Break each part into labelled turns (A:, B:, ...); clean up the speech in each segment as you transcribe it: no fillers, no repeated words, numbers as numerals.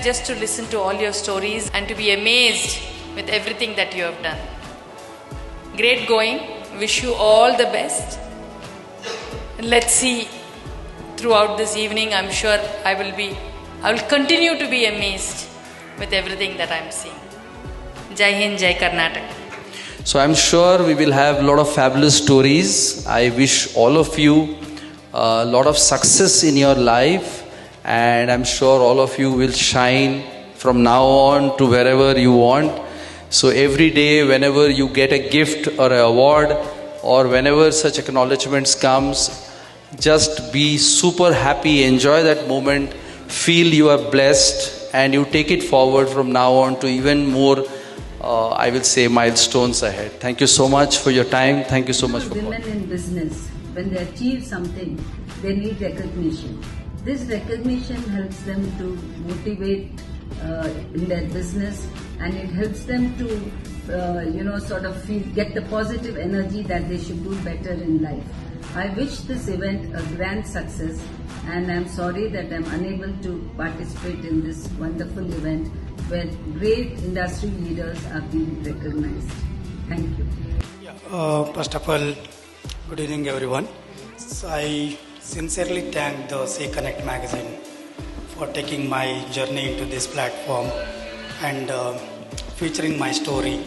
A: just to listen to all your stories and to be amazed with everything that you have done. Great going. Wish you all the best. Let's see, throughout this evening, I'm sure I will continue to be amazed with everything that I'm seeing. Jai Hind, Jai Karnataka.
B: So I'm sure we will have a lot of fabulous stories. I wish all of you a lot of success in your life, and I'm sure all of you will shine from now on to wherever you want. So every day, whenever you get a gift or an award, or whenever such acknowledgements comes, just be super happy, enjoy that moment, feel you are blessed, and you take it forward from now on to even more, I will say, milestones ahead. Thank you so much for your time. Thank you so much for
C: women in business, when they achieve something, they need recognition. This recognition helps them to motivate in their business, and it helps them to sort of get the positive energy that they should do better in life. I wish this event a grand success, and I'm sorry that I'm unable to participate in this wonderful event where great industry leaders are being recognized. Thank you.
D: First of all, good evening everyone. So I sincerely thank the TheCconnects Magazine for taking my journey into this platform and featuring my story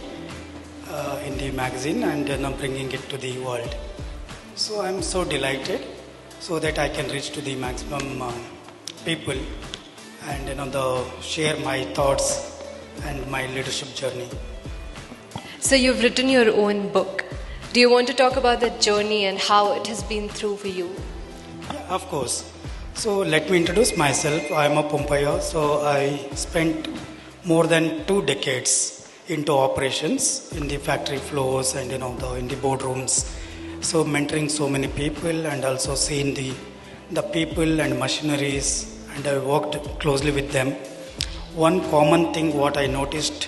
D: in the magazine and bringing it to the world. So I'm so delighted so that I can reach to the maximum people and share my thoughts and my leadership journey.
E: So you've written your own book. Do you want to talk about that journey and how it has been through for you?
D: Yeah, of course. So let me introduce myself. I am a Pompayya. So I spent more than 2 decades into operations in the factory floors and in the boardrooms. So mentoring so many people and also seeing the people and machineries, and I worked closely with them. One common thing what I noticed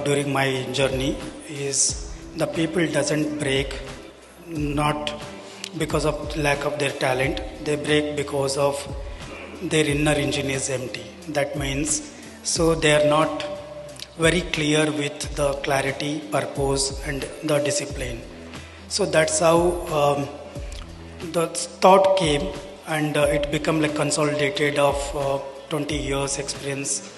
D: during my journey is the people doesn't break not because of lack of their talent. They break because of their inner engine is empty. That means so they are not very clear with the clarity, purpose and the discipline. So that's how the thought came, and it became like consolidated of 20 years experience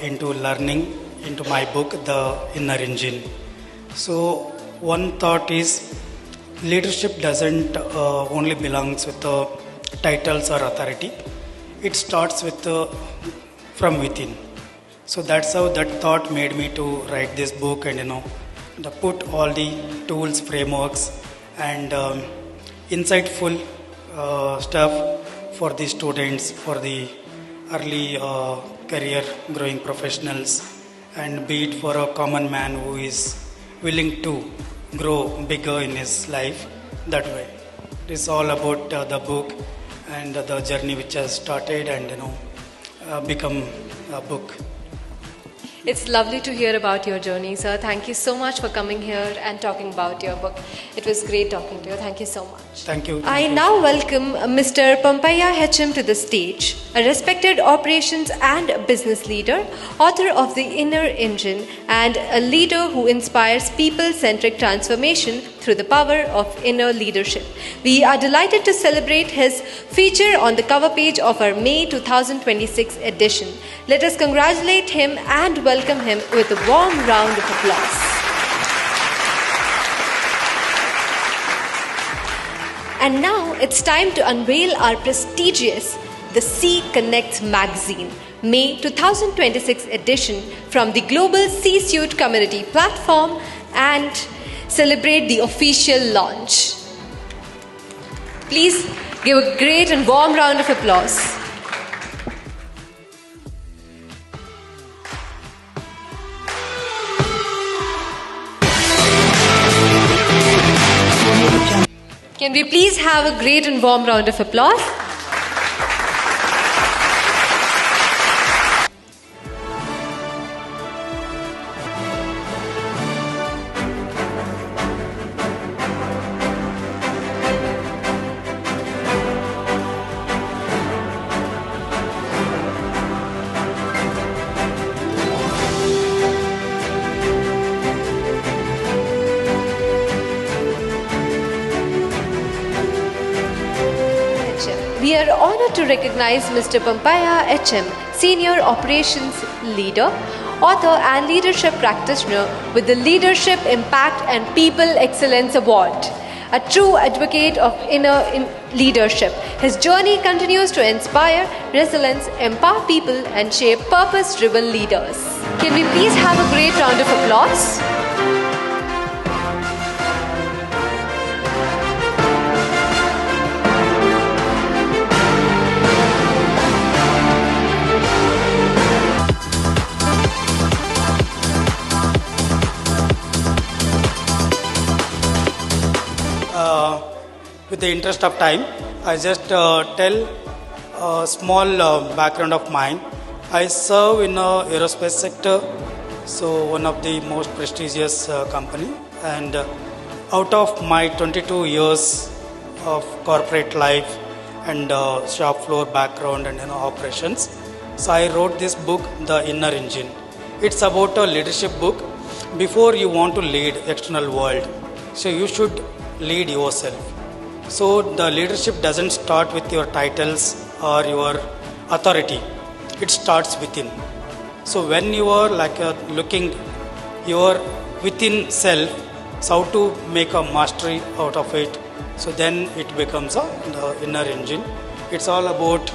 D: into learning into my book, The Inner Engine. So one thought is leadership doesn't only belongs with the titles or authority. It starts with from within. So that's how that thought made me to write this book and put all the tools, frameworks and insightful stuff for the students, for the early career growing professionals, and be it for a common man who is willing to grow bigger in his life that way. It is all about the book and the journey which has started and become a book.
E: It's lovely to hear about your journey, sir. Thank you so much for coming here and talking about your book. It was great talking to you. Thank you so much.
D: Thank you.
E: I now welcome Mr. Pompayya H M to the stage, a respected operations and business leader, author of The Inner Engine, and a leader who inspires people-centric transformation through the power of inner leadership. We are delighted to celebrate his feature on the cover page of our May 2026 edition. Let us congratulate him and welcome him with a warm round of applause. And now it's time to unveil our prestigious TheCconnects Magazine May 2026 edition from the Global C-Suite Community platform and celebrate the official launch. Please give a great and warm round of applause. Can we please have a great and warm round of applause? we are honored to recognize Mr. Pompayya H M, Senior Operations Leader, author and leadership practitioner with the Leadership Impact and People Excellence Award. A true advocate of leadership. His journey continues to inspire resilience, empower people and shape purpose-driven leaders. Can we please have a great round of applause?
D: With the interest of time, I just tell a small background of mine. I serve in the aerospace sector, so one of the most prestigious company. And out of my 22 years of corporate life and shop floor background and operations, so I wrote this book, The Inner Engine. It's about a leadership book. Before you want to lead external world, so you should lead yourself. So the leadership doesn't start with your titles or your authority. It starts within. So when you are looking your within self, so how to make a mastery out of it, so then it becomes the inner engine. It's all about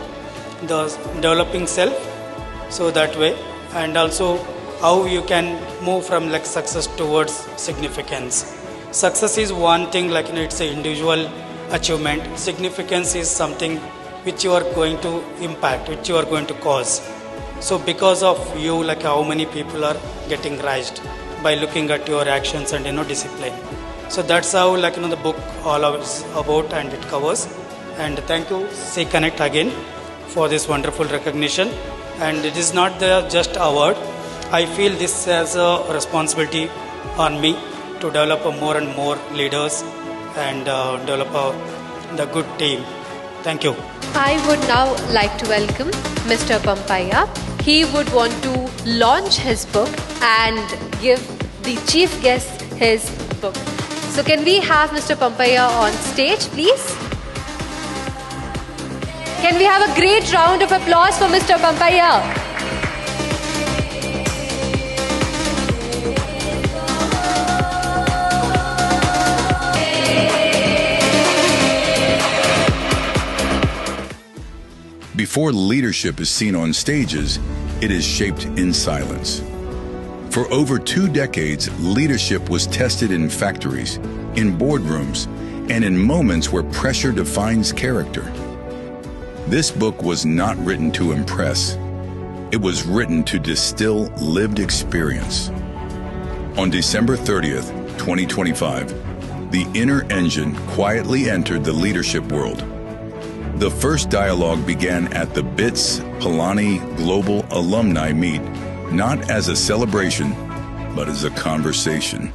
D: the developing self, so that way, and also how you can move from success towards significance. Success is one thing, it's an individual achievement. Significance is something which you are going to impact, which you are going to cause. So because of you, how many people are getting raised by looking at your actions and discipline. So that's how the book all is about and it covers. And thank you TheCconnect again for this wonderful recognition. And it is not just award. I feel this as a responsibility on me to develop more and more leaders and develop the good team. Thank you.
E: I would now like to welcome Mr. Pompayya. He would want to launch his book and give the chief guest his book. So can we have Mr. Pompayya on stage, please? Can we have a great round of applause for Mr. Pompayya?
F: Before leadership is seen on stages, it is shaped in silence. For over 2 decades, leadership was tested in factories, in boardrooms, and in moments where pressure defines character. This book was not written to impress. It was written to distill lived experience. On December 30th, 2025, the inner engine quietly entered the leadership world. The first dialogue began at the BITS Pilani Global Alumni Meet, not as a celebration, but as a conversation.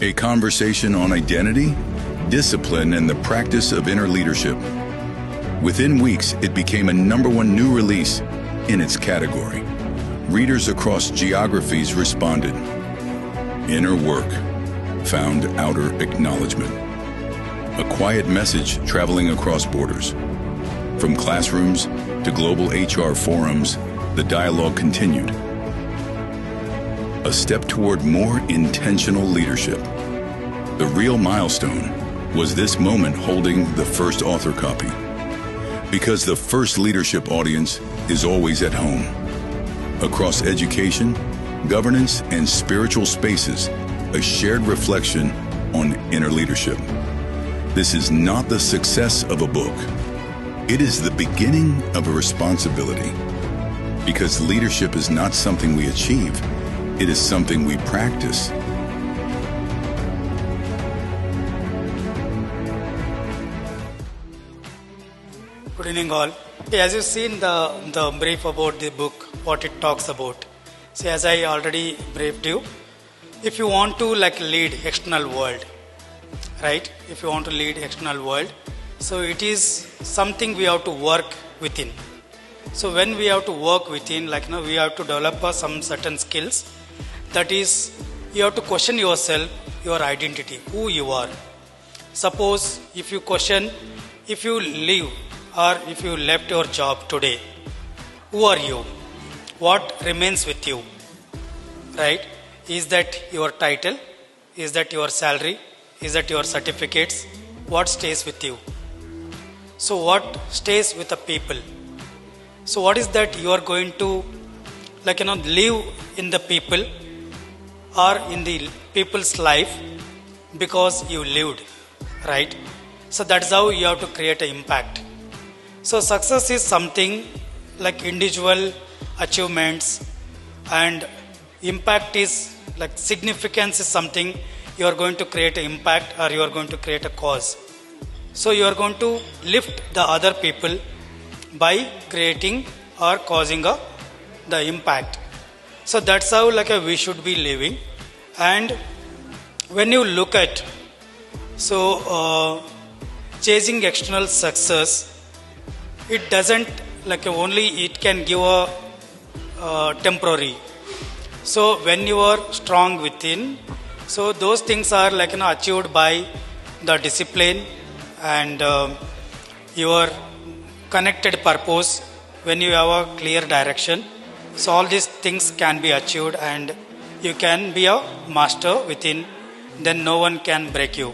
F: A conversation on identity, discipline, and the practice of inner leadership. Within weeks, it became a #1 new release in its category. Readers across geographies responded. Inner work found outer acknowledgement. A quiet message traveling across borders. From classrooms to global HR forums, the dialogue continued. A step toward more intentional leadership. The real milestone was this moment holding the first author copy. Because the first leadership audience is always at home. Across education, governance, and spiritual spaces, a shared reflection on inner leadership. This is not the success of a book. It is the beginning of a responsibility. Because leadership is not something we achieve, it is something we practice.
D: Good evening all. As you've seen the brief about the book, what it talks about. See, as I already briefed you, if you want to lead external world, right? If you want to lead external world, so it is something we have to work within. So when we have to work within, we have to develop some certain skills. That is, you have to question yourself, your identity, who you are. Suppose if you question, if you live or if you left your job today, who are you? What remains with you? Right? Is that your title? Is that your salary? Is that your certificates? What stays with you? So what stays with the people? So what is that you are going to live in the people or in the people's life because you lived, right? So that's how you have to create an impact. So success is something like individual achievements, and impact is like significance is something you are going to create an impact or you are going to create a cause. So you are going to lift the other people by creating or causing the impact. So that's how we should be living. And when you look at chasing external success, it doesn't only it can give a temporary. So when you are strong within, so those things are achieved by the discipline and your connected purpose. When you have a clear direction, so all these things can be achieved and you can be a master within, then no one can break you.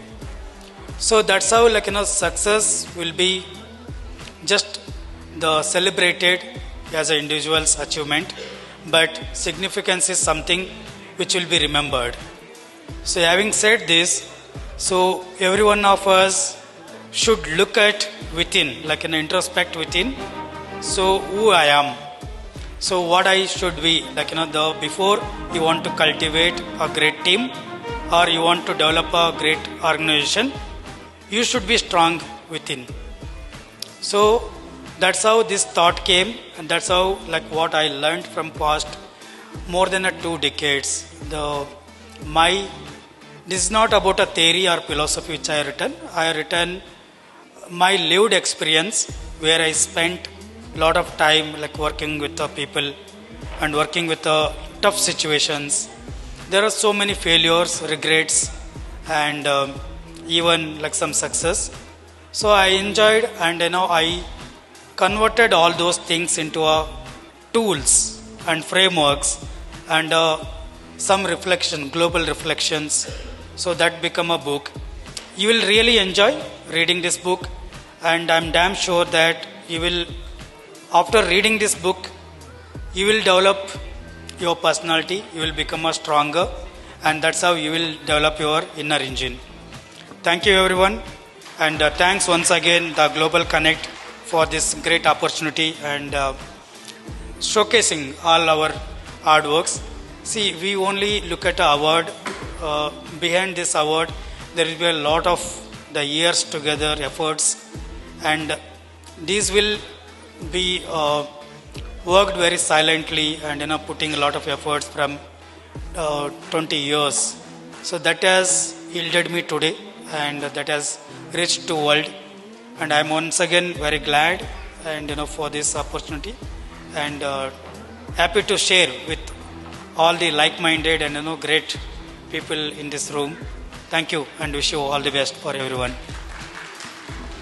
D: So that's how success will be just the celebrated as an individual's achievement, but significance is something which will be remembered. So having said this, so every one of us should look at within, like an introspect within. So who I am, so what I should be, before you want to cultivate a great team or you want to develop a great organization, you should be strong within. So that's how this thought came, and that's how what I learned from past more than 2 decades. This is not about a theory or philosophy which I have written. I have written my lived experience where I spent a lot of time working with the people and working with the tough situations. There are so many failures, regrets, and even some success. So I enjoyed, and I converted all those things into tools and frameworks and some reflection, global reflections. So that become a book. You will really enjoy reading this book, and I'm damn sure that you will, after reading this book, you will develop your personality, you will become a stronger, and that's how you will develop your inner engine. Thank you everyone, and thanks once again the Global Connect for this great opportunity and showcasing all our hard works. See, we only look at the award. Behind this award, there will be a lot of the years together efforts, and these will be worked very silently and putting a lot of efforts from 20 years. So that has yielded me today, and that has reached to world. And I'm once again very glad and for this opportunity, and happy to share with all the like-minded and great people in this room. Thank you, and wish you all the best for everyone.